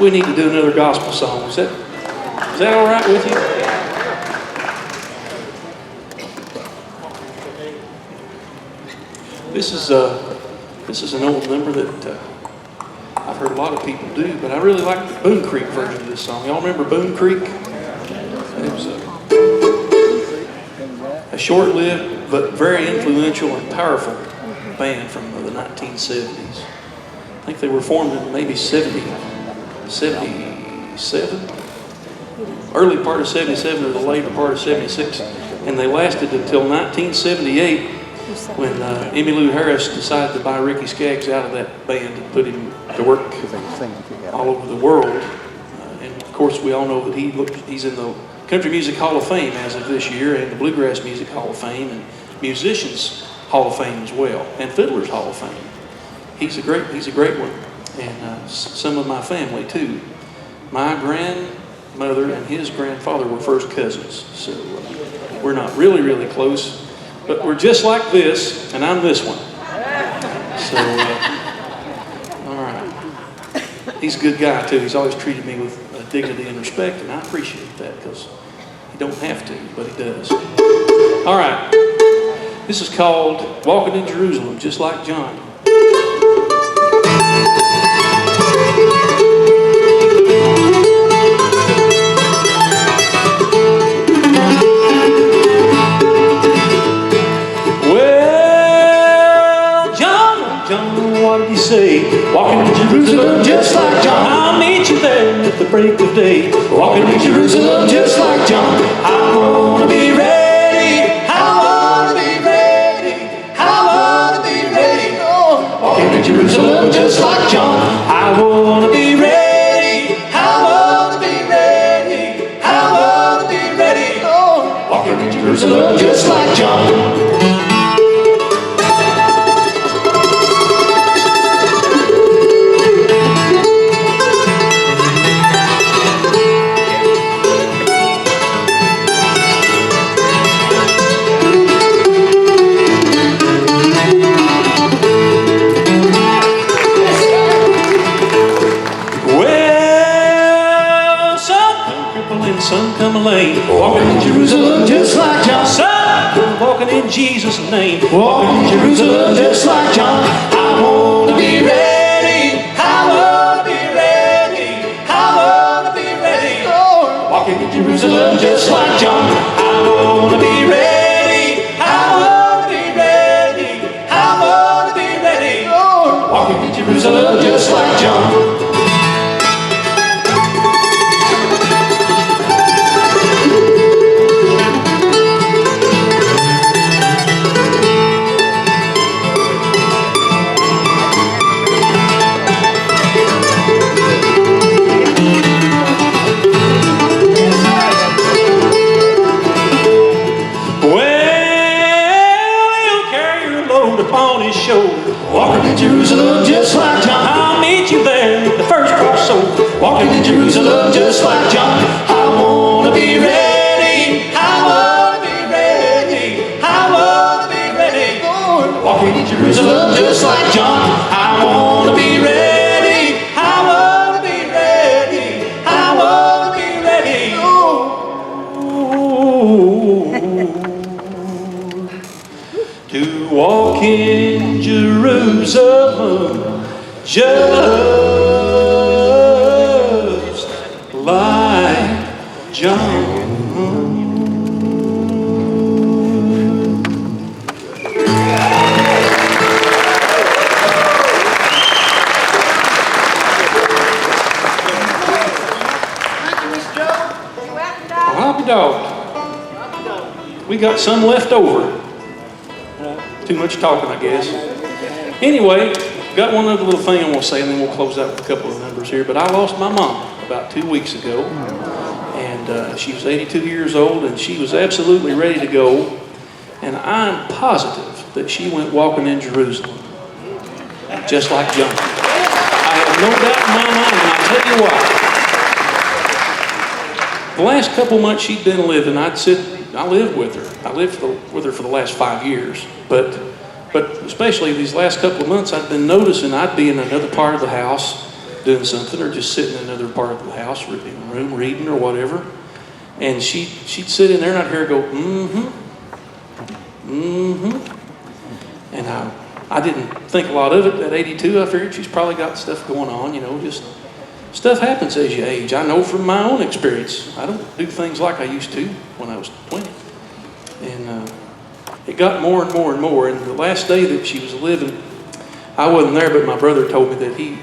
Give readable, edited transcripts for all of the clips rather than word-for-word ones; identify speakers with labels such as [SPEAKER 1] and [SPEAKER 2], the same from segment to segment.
[SPEAKER 1] we need to do another gospel song. Is that all right with you? This is an old number that I've heard a lot of people do, but I really like the Boone Creek version of this song. Y'all remember Boone Creek? It was a short-lived but very influential and powerful band from the 1970s. I think they were formed in maybe 77, early part of 77 or the later part of 76, and they lasted until 1978 when Emmylou Harris decided to buy Ricky Skaggs out of that band and put him to work all over the world. And of course we all know that he's in the Country Music Hall of Fame as of this year, and the Bluegrass Music Hall of Fame, and Musicians Hall of Fame as well, and Fiddlers Hall of Fame. He's a great one, and some of my family too. My grandmother and his grandfather were first cousins, so we're not really close, but we're just like this, and I'm this one. So, all right. He's a good guy too. He's always treated me with dignity and respect, and I appreciate that because he don't have to, but he does. All right. This is called Walking in Jerusalem, Just Like John.
[SPEAKER 2] Well, John, what did he say? Walking in Jerusalem just like John. I'll meet you there at the break of day. Walking in Jerusalem just like John. I wanna be ready. I wanna be ready. I wanna be ready. Oh, walking in Jerusalem just like John. I wanna be ready. I wanna be ready. I wanna be ready. Oh, walking in Jerusalem just like John.
[SPEAKER 1] Some come lame,
[SPEAKER 2] walking in Jerusalem just like John.
[SPEAKER 1] Some walking in Jesus' name,
[SPEAKER 2] walking in Jerusalem just like John. I wanna be ready. I wanna be ready. I wanna be ready. Lord, walking in Jerusalem just like John. I wanna be ready. I wanna be ready. I wanna be ready. Lord, walking in Jerusalem just like John. Walking in Jerusalem just like John.
[SPEAKER 1] I'll meet you there at the first crossover.
[SPEAKER 2] Walking in Jerusalem just like John. I wanna be ready. I wanna be ready. I wanna be ready. Lord, walking in Jerusalem just like John. I wanna be ready. I wanna be ready. I wanna be ready.
[SPEAKER 1] To walk in Jerusalem just like John. Happy dog. We got some left over. Too much talking, I guess. Anyway, got one other little thing I want to say, and then we'll close out with a couple of numbers here. But I lost my mom about 2 weeks ago, and she was 82 years old, and she was absolutely ready to go. And I'm positive that she went walking in Jerusalem, just like John. I have no doubt in my mind, and I'll tell you why. The last couple months she'd been living, I lived with her. I lived with her for the last 5 years, but especially these last couple of months, I've been noticing I'd be in another part of the house, doing something or just sitting in another part of the house or in the room reading or whatever. And she'd sit in there and I'd hear her go, And I didn't think a lot of it. At 82, I figured she's probably got stuff going on, just stuff happens as you age. I know from my own experience. I don't do things like I used to when I was 20. And it got more and more and more. And the last day that she was living, I wasn't there, but my brother told me that he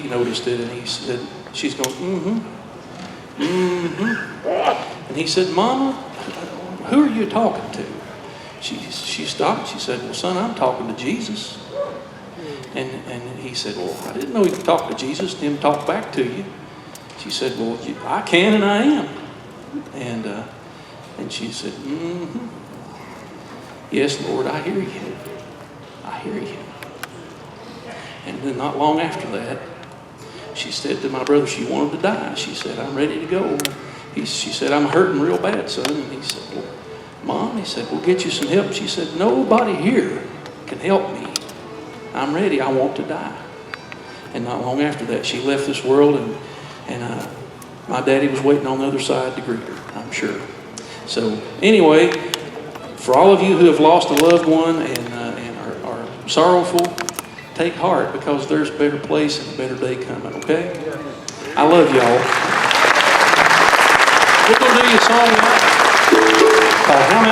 [SPEAKER 1] noticed it, and he said, she's going, And he said, Mama, who are you talking to? She stopped. She said, well, son, I'm talking to Jesus. And he said, well, I didn't know you could talk to Jesus and him talk back to you. She said, well, I can and I am. And she said, yes, Lord, I hear you. I hear you. And then not long after that, she said to my brother she wanted to die. She said, I'm ready to go. She said, I'm hurting real bad, son. And he said, well, Mom, he said, we'll get you some help. She said, nobody here can help me. I'm ready. I want to die. And not long after that, she left this world, and my daddy was waiting on the other side to greet her, I'm sure. So anyway, for all of you who have lost a loved one and are sorrowful, take heart, because there's a better place and a better day coming, okay? I love y'all. We're going to do you a song now called How Many